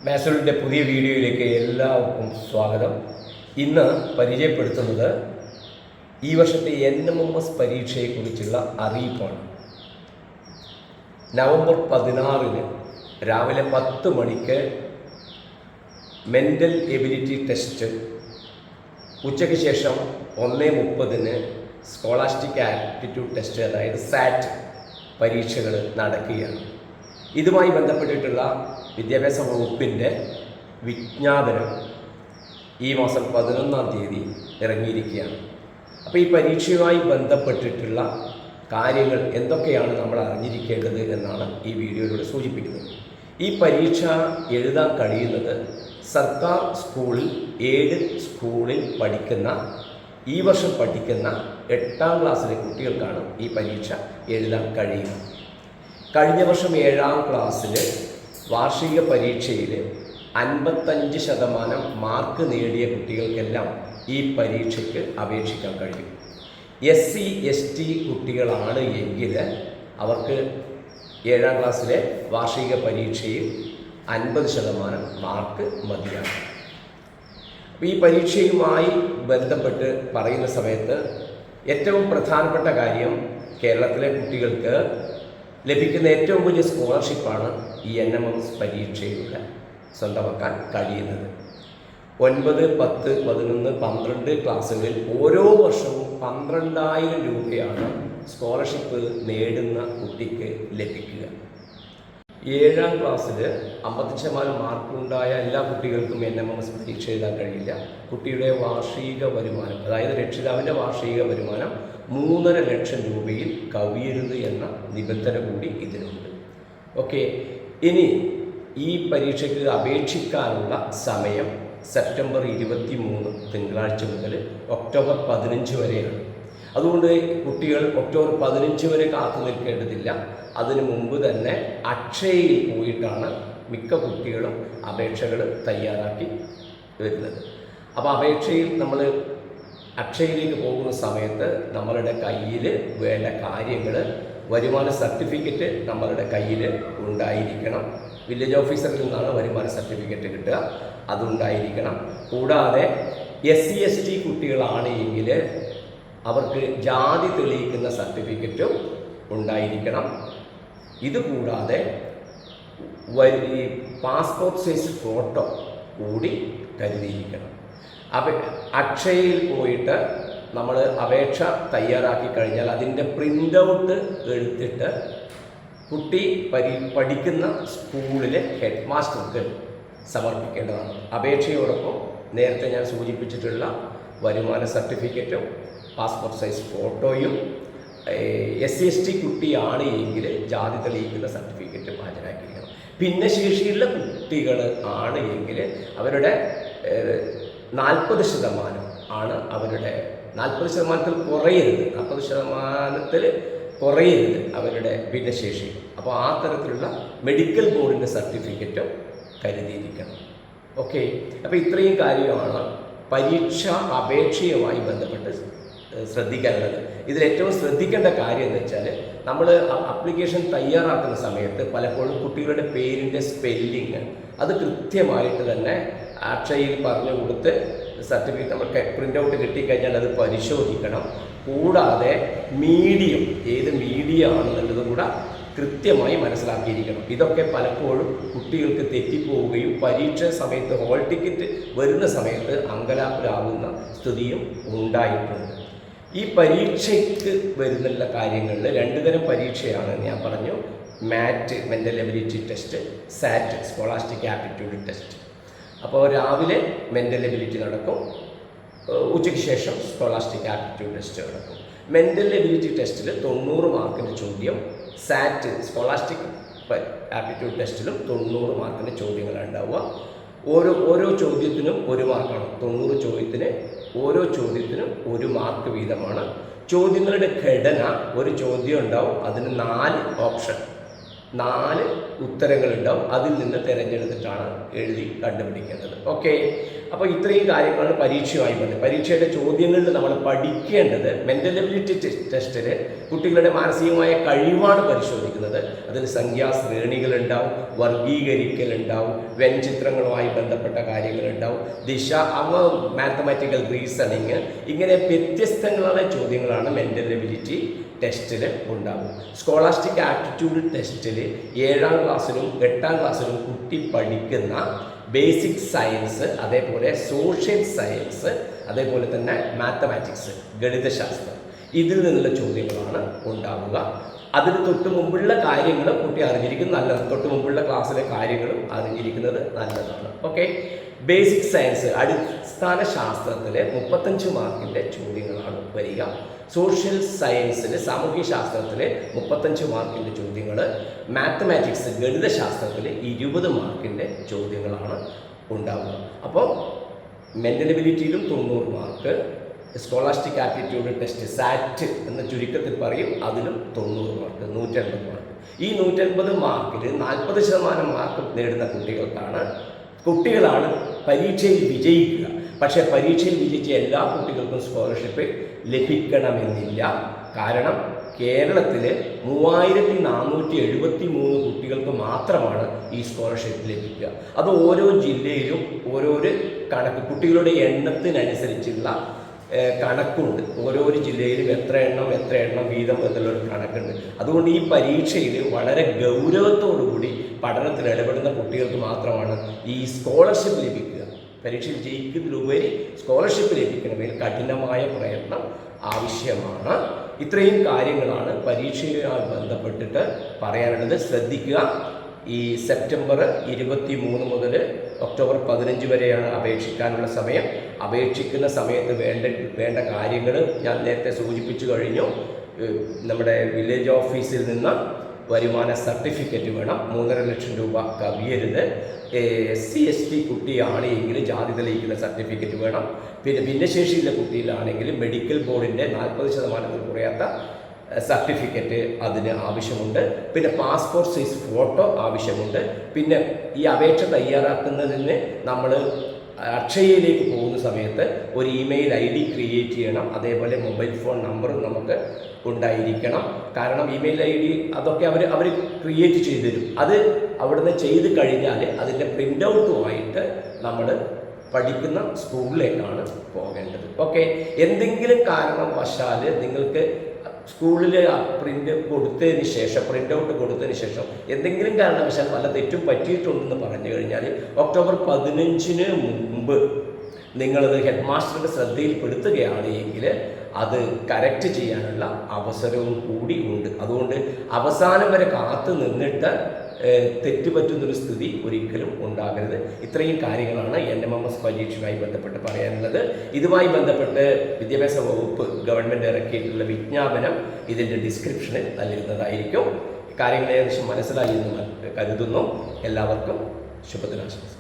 മാത്സിൻ്റെ പുതിയ വീഡിയോയിലേക്ക് എല്ലാവർക്കും സ്വാഗതം. ഇന്ന് പരിചയപ്പെടുത്തുന്നത് ഈ വർഷത്തെ NMMS പരീക്ഷയെക്കുറിച്ചുള്ള അറിയിപ്പാണ്. നവംബർ 16 രാവിലെ 10 മണിക്ക് മെൻ്റൽ എബിലിറ്റി ടെസ്റ്റ്, ഉച്ചയ്ക്ക് ശേഷം 1:30 സ്കോളാസ്റ്റിക് ആപ്റ്റിറ്റ്യൂഡ് ടെസ്റ്റ്, അതായത് സാറ്റ് പരീക്ഷകൾ നടക്കുകയാണ്. ഇതുമായി ബന്ധപ്പെട്ടിട്ടുള്ള വിദ്യാഭ്യാസ വകുപ്പിൻ്റെ വിജ്ഞാപനം ഈ മാസം 11-ാം തീയതി ഇറങ്ങിയിരിക്കുകയാണ്. അപ്പോൾ ഈ പരീക്ഷയുമായി ബന്ധപ്പെട്ടിട്ടുള്ള കാര്യങ്ങൾ എന്തൊക്കെയാണ് നമ്മൾ അറിഞ്ഞിരിക്കേണ്ടത് എന്നാണ് ഈ വീഡിയോയിലൂടെ സൂചിപ്പിക്കുന്നത്. ഈ പരീക്ഷ എഴുതാൻ കഴിയുന്നത് സർക്കാർ സ്കൂളിൽ 7 സ്കൂളിൽ പഠിക്കുന്ന ഈ വർഷം പഠിക്കുന്ന 8ാം ക്ലാസ്സിലെ കുട്ടികൾക്കാണ് ഈ പരീക്ഷ എഴുതാൻ കഴിയുക. കഴിഞ്ഞ വർഷം 7ാം ക്ലാസ്സിൽ വാർഷിക പരീക്ഷയിൽ 55% മാർക്ക് നേടിയ കുട്ടികൾക്കെല്ലാം ഈ പരീക്ഷയ്ക്ക് അപേക്ഷിക്കാൻ കഴിയും. SC ST കുട്ടികളാണ് എങ്കിൽ അവർക്ക് 7ാം ക്ലാസ്സിലെ വാർഷിക പരീക്ഷയിൽ 50% മാർക്ക് മതിയാണ്. ഈ പരീക്ഷയുമായി ബന്ധപ്പെട്ട് പറയുന്ന സമയത്ത് ഏറ്റവും പ്രധാനപ്പെട്ട കാര്യം, കേരളത്തിലെ കുട്ടികൾക്ക് ലഭിക്കുന്ന ഏറ്റവും വലിയ സ്കോളർഷിപ്പാണ് ഈ NMMS പരീക്ഷയിലൂടെ സ്വന്തമാക്കാൻ കഴിയുന്നത്. 9, 10, 11, 12 ക്ലാസ്സുകളിൽ ഓരോ വർഷവും 12,000 രൂപയാണ് സ്കോളർഷിപ്പ് നേടുന്ന കുട്ടിക്ക് ലഭിക്കുക. 7ാം ക്ലാസ്സിൽ 50% മാർക്കുണ്ടായ എല്ലാ കുട്ടികൾക്കും NMMS പരീക്ഷ എഴുതാൻ കഴിയില്ല. കുട്ടിയുടെ വാർഷിക വരുമാനം, അതായത് രക്ഷിതാവിൻ്റെ വാർഷിക വരുമാനം 3.5 ലക്ഷം രൂപയിൽ കവിയരുത് എന്ന നിബന്ധന കൂടി ഇതിനുണ്ട്. ഓക്കെ, ഇനി ഈ പരീക്ഷയ്ക്ക് അപേക്ഷിക്കാനുള്ള സമയം സെപ്റ്റംബർ 23 തിങ്കളാഴ്ച മുതൽ ഒക്ടോബർ 15 വരെയാണ്. അതുകൊണ്ട് കുട്ടികൾ ഒക്ടോബർ 15 വരെ കാത്തു നിൽക്കേണ്ടതില്ല. അതിനു മുമ്പ് തന്നെ അക്ഷയയിൽ പോയിട്ടാണ് മിക്ക കുട്ടികളും അപേക്ഷകൾ തയ്യാറാക്കി വരുന്നത്. അപ്പോൾ അപേക്ഷയിൽ നമ്മൾ അക്ഷയയിലേക്ക് പോകുന്ന സമയത്ത് നമ്മളുടെ കയ്യിൽ വേണ്ട കാര്യങ്ങൾ, വരുമാന സർട്ടിഫിക്കറ്റ് നമ്മളുടെ കയ്യിൽ ഉണ്ടായിരിക്കണം. വില്ലേജ് ഓഫീസറിൽ നിന്നാണ് വരുമാന സർട്ടിഫിക്കറ്റ് കിട്ടുക, അതുണ്ടായിരിക്കണം. കൂടാതെ SC ST കുട്ടികളാണ് എങ്കിൽ അവർക്ക് ജാതി തെളിയിക്കുന്ന സർട്ടിഫിക്കറ്റും ഉണ്ടായിരിക്കണം. ഇതുകൂടാതെ പാസ്പോർട്ട് സൈസ് ഫോട്ടോ കൂടി കരുതിയിരിക്കണം. അക്ഷയയിൽ പോയിട്ട് നമ്മൾ അപേക്ഷ തയ്യാറാക്കി കഴിഞ്ഞാൽ അതിൻ്റെ പ്രിൻ്റ് ഔട്ട് എടുത്തിട്ട് കുട്ടി പഠിക്കുന്ന സ്കൂളിലെ ഹെഡ് മാസ്റ്റർക്ക് സമർപ്പിക്കേണ്ടതാണ്. അപേക്ഷയോടൊപ്പം നേരത്തെ ഞാൻ സൂചിപ്പിച്ചിട്ടുള്ള വരുമാന സർട്ടിഫിക്കറ്റും പാസ്പോർട്ട് സൈസ് ഫോട്ടോയും, SC ST കുട്ടിയാണ് എങ്കിൽ ജാതി തെളിയിക്കുന്ന സർട്ടിഫിക്കറ്റും ഹാജരാക്കിയിരിക്കണം. ഭിന്നശേഷിയുള്ള കുട്ടികൾ ആണ് എങ്കിൽ അവരുടെ 40% ആണ് അവരുടെ 40%-ത്തിൽ കുറയരുത്, 40%-ത്തിൽ കുറയരുത് അവരുടെ ഭിന്നശേഷി. അപ്പോൾ ആ തരത്തിലുള്ള മെഡിക്കൽ ബോർഡിൻ്റെ സർട്ടിഫിക്കറ്റും കരുതിയിരിക്കണം. ഓക്കെ, അപ്പോൾ ഇത്രയും കാര്യമാണ് പരീക്ഷ അപേക്ഷയുമായി ബന്ധപ്പെട്ട് ശ്രദ്ധിക്കാനുള്ളത്. ഇതിലേറ്റവും ശ്രദ്ധിക്കേണ്ട കാര്യം എന്ന് വെച്ചാൽ, നമ്മൾ ആപ്ലിക്കേഷൻ തയ്യാറാക്കുന്ന സമയത്ത് പലപ്പോഴും കുട്ടികളുടെ പേരിൻ്റെ സ്പെല്ലിങ് അത് കൃത്യമായിട്ട് തന്നെ അക്ഷയയിൽ പറഞ്ഞു കൊടുത്ത് സർട്ടിഫിക്കറ്റ് നമുക്ക് പ്രിൻ്റ് ഔട്ട് കിട്ടിക്കഴിഞ്ഞാൽ അത് പരിശോധിക്കണം. കൂടാതെ മീഡിയം, ഏത് മീഡിയ ആണെന്നുള്ളത് കൂടെ കൃത്യമായി മനസ്സിലാക്കിയിരിക്കണം. ഇതൊക്കെ പലപ്പോഴും കുട്ടികൾക്ക് തെറ്റിപ്പോവുകയും പരീക്ഷ സമയത്ത് ഹോൾ ടിക്കറ്റ് വരുന്ന സമയത്ത് അങ്കലാപ്പിലാവുന്ന സ്ഥിതിയും ഉണ്ടായിട്ടുണ്ട്. ഈ പരീക്ഷയ്ക്ക് വരുന്നുള്ള കാര്യങ്ങളിൽ 2 തരം പരീക്ഷയാണ് ഞാൻ പറഞ്ഞു. മാറ്റ് മെൻ്റൽ എബിലിറ്റി ടെസ്റ്റ്, സാറ്റ് സ്കോളാസ്റ്റിക് ആപ്റ്റിറ്റ്യൂഡ് ടെസ്റ്റ്. അപ്പോൾ രാവിലെ മെൻ്റൽ എബിലിറ്റി നടക്കും, ഉച്ചയ്ക്ക് ശേഷം സ്കോളാസ്റ്റിക് ആപ്റ്റിറ്റ്യൂഡ് ടെസ്റ്റ് നടക്കും. മെൻ്റൽ എബിലിറ്റി ടെസ്റ്റിൽ 90 മാർക്കിൻ്റെ ചോദ്യം, സാറ്റ് സ്കോളാസ്റ്റിക് ആപ്റ്റിറ്റ്യൂഡ് ടെസ്റ്റിലും 90 മാർക്കിൻ്റെ ചോദ്യങ്ങളാണ് ഉണ്ടാവുക. ഓരോ ചോദ്യത്തിനും 1 മാർക്കാണ്. 90 ചോദ്യത്തിന് ഓരോ ചോദ്യത്തിനും 1 മാർക്ക് വീതമാണ്. ചോദ്യങ്ങളുടെ ഘടന, ഒരു ചോദ്യം ഉണ്ടാവും, അതിന് 4 ഓപ്ഷൻ, 4 ഉത്തരങ്ങളുണ്ടാവും. അതിൽ നിന്ന് തിരഞ്ഞെടുത്തിട്ടാണ് എഴുതി കണ്ടുപിടിക്കേണ്ടത്. ഓക്കെ, അപ്പോൾ ഇത്രയും കാര്യങ്ങളാണ് പരീക്ഷയുമായി ബന്ധം. പരീക്ഷയുടെ ചോദ്യങ്ങളിൽ നമ്മൾ പഠിക്കേണ്ടത് മെൻ്റൽ എബിലിറ്റി ടെസ്റ്റിൽ കുട്ടികളുടെ മാനസികമായ കഴിവാണ് പരിശോധിക്കുന്നത്. അതിൽ സംഖ്യാശ്രേണികളുണ്ടാവും, വർഗീകരിക്കലുണ്ടാവും, വ്യഞ്ജിത്രങ്ങളുമായി ബന്ധപ്പെട്ട കാര്യങ്ങളുണ്ടാവും, മാത്തമാറ്റിക്കൽ റീസണിങ്, ഇങ്ങനെ വ്യത്യസ്തങ്ങളായ ചോദ്യങ്ങളാണ് മെൻ്റൽ എബിലിറ്റി ടെസ്റ്റിൽ ഉണ്ടാകും. സ്കോളാസ്റ്റിക് ആപ്റ്റിറ്റ്യൂഡ് ടെസ്റ്റിൽ 7ാം ക്ലാസ്സിലും 8ാം ക്ലാസ്സിലും കുട്ടി പഠിക്കുന്ന ബേസിക് സയൻസ്, അതേപോലെ സോഷ്യൽ സയൻസ്, അതേപോലെ തന്നെ മാത്തമാറ്റിക്സ്, ഗണിതശാസ്ത്രം, ഇതിൽ നിന്നുള്ള ചോദ്യങ്ങളാണ് ഉണ്ടാവുക. അതിന് തൊട്ട് മുമ്പുള്ള കാര്യങ്ങളും കുട്ടി അറിഞ്ഞിരിക്കുന്നത് നല്ലതാണ്. തൊട്ട് മുമ്പുള്ള ക്ലാസ്സിലെ കാര്യങ്ങളും അറിഞ്ഞിരിക്കുന്നത് നല്ലതാണ്. ഓക്കെ, ബേസിക് സയൻസ് അടിസ്ഥാന ശാസ്ത്രത്തിൽ 35 മാർക്കിൻ്റെ ചോദ്യങ്ങളാണ് വരിക. സോഷ്യൽ സയൻസിൽ സാമൂഹ്യ ശാസ്ത്രത്തിൽ 35 മാർക്കിൻ്റെ ചോദ്യങ്ങൾ, മാത്തമാറ്റിക്സ് ഗണിതശാസ്ത്രത്തിൽ 20 മാർക്കിൻ്റെ ചോദ്യങ്ങളാണ് ഉണ്ടാവുക. അപ്പോൾ മെൻ്റൽ എബിലിറ്റിയിലും 90 mark, scholastic aptitude test SAT എന്ന ചുരുക്കത്തിൽ പറയും, അതിലും 90 മാർക്ക്, 180 മാർക്ക്. ഈ 180 മാർക്കിൽ 40% മാർക്ക് നേടുന്ന കുട്ടികളാണ് പരീക്ഷയിൽ വിജയിക്കുക. പക്ഷേ പരീക്ഷയിൽ വിജയിച്ച എല്ലാ കുട്ടികൾക്കും സ്കോളർഷിപ്പ് ലഭിക്കണമെന്നില്ല. കാരണം കേരളത്തിൽ 3473 കുട്ടികൾക്ക് മാത്രമാണ് ഈ സ്കോളർഷിപ്പ് ലഭിക്കുക. അത് ഓരോ ജില്ലയിലും ഓരോരോ കണക്ക്, കുട്ടികളുടെ എണ്ണത്തിനനുസരിച്ചുള്ള കണക്കുണ്ട്. ഓരോരോ ജില്ലയിലും എത്ര എണ്ണം വീതം എന്നുള്ളൊരു കണക്കുണ്ട്. അതുകൊണ്ട് ഈ പരീക്ഷയിൽ വളരെ ഗൗരവത്തോടുകൂടി പഠനത്തിൽ ഇടപെടുന്ന കുട്ടികൾക്ക് മാത്രമാണ് ഈ സ്കോളർഷിപ്പ് ലഭിക്കുക. പരീക്ഷയിൽ ജയിക്കുന്നതിലുപരി സ്കോളർഷിപ്പ് ലഭിക്കണമെങ്കിൽ കഠിനമായ പ്രയത്നം ആവശ്യമാണ്. ഇത്രയും കാര്യങ്ങളാണ് പരീക്ഷയുമായി ബന്ധപ്പെട്ടിട്ട് പറയാനുള്ളത്. ശ്രദ്ധിക്കുക, ഈ സെപ്റ്റംബർ 23 മുതൽ ഒക്ടോബർ 15 വരെയാണ് അപേക്ഷിക്കാനുള്ള സമയം. അപേക്ഷിക്കുന്ന സമയത്ത് വേണ്ട കാര്യങ്ങൾ ഞാൻ നേരത്തെ സൂചിപ്പിച്ചു കഴിഞ്ഞു. നമ്മുടെ വില്ലേജ് ഓഫീസിൽ നിന്ന് വരുമാന സർട്ടിഫിക്കറ്റ് വേണം, 3.5 ലക്ഷം രൂപ കവിയരുത്. SC/ST കുട്ടിയാണ് എങ്കിൽ ജാതി തെളിയിക്കുന്ന സർട്ടിഫിക്കറ്റ് വേണം. പിന്നെ ഭിന്നശേഷിയുള്ള കുട്ടിയിലാണെങ്കിൽ മെഡിക്കൽ ബോർഡിൻ്റെ 40% കുറയാത്ത സർട്ടിഫിക്കറ്റ് അതിന് ആവശ്യമുണ്ട്. പിന്നെ പാസ്പോർട്ട് സൈസ് ഫോട്ടോ ആവശ്യമുണ്ട്. പിന്നെ ഈ അപേക്ഷ തയ്യാറാക്കുന്നതിന് നമ്മൾ അക്ഷയയിലേക്ക് പോകുന്ന സമയത്ത് ഒരു ഇമെയിൽ ID ക്രിയേറ്റ് ചെയ്യണം. അതേപോലെ മൊബൈൽ ഫോൺ നമ്പറും നമുക്ക് ഉണ്ടായിരിക്കണം. കാരണം ഇമെയിൽ ID അതൊക്കെ അവർ ക്രിയേറ്റ് ചെയ്തു തരും. അത് അവിടുന്ന് ചെയ്ത് കഴിഞ്ഞാൽ അതിൻ്റെ പ്രിൻ്റ് ഔട്ടുമായിട്ട് നമ്മൾ പഠിക്കുന്ന സ്കൂളിലേക്കാണ് പോകേണ്ടത്. ഓക്കെ, എന്തെങ്കിലും കാരണവശാൽ നിങ്ങൾക്ക് സ്കൂളിൽ പ്രിൻ്റ് കൊടുത്തതിന് ശേഷം, പ്രിൻ്റ് ഔട്ട് കൊടുത്തതിന് ശേഷം എന്തെങ്കിലും കാരണവശാൽ വല്ല തെറ്റും പറ്റിയിട്ടുണ്ടെന്ന് പറഞ്ഞു കഴിഞ്ഞാൽ ഒക്ടോബർ 15 മുമ്പ് നിങ്ങളത് ഹെഡ് മാസ്റ്ററുടെ ശ്രദ്ധയിൽപ്പെടുത്തുകയാണ് എങ്കിൽ അത് കറക്റ്റ് ചെയ്യാനുള്ള അവസരവും കൂടി ഉണ്ട്. അതുകൊണ്ട് അവസാനം വരെ കാത്തു നിന്നിട്ട് തെറ്റുപറ്റുന്നൊരു സ്ഥിതി ഒരിക്കലും ഉണ്ടാകരുത്. ഇത്രയും കാര്യങ്ങളാണ് NMMS പരീക്ഷയുമായി ബന്ധപ്പെട്ട് പറയാനുള്ളത്. ഇതുമായി ബന്ധപ്പെട്ട് വിദ്യാഭ്യാസ വകുപ്പ് ഗവൺമെൻറ് ഇറക്കിയിട്ടുള്ള വിജ്ഞാപനം ഇതിൻ്റെ ഡിസ്ക്രിപ്ഷനിൽ നൽകുന്നതായിരിക്കും. കാര്യങ്ങൾ ഏകദേശം മനസ്സിലായി എന്ന് കരുതുന്നു. എല്ലാവർക്കും ശുഭദിനാശംസകൾ.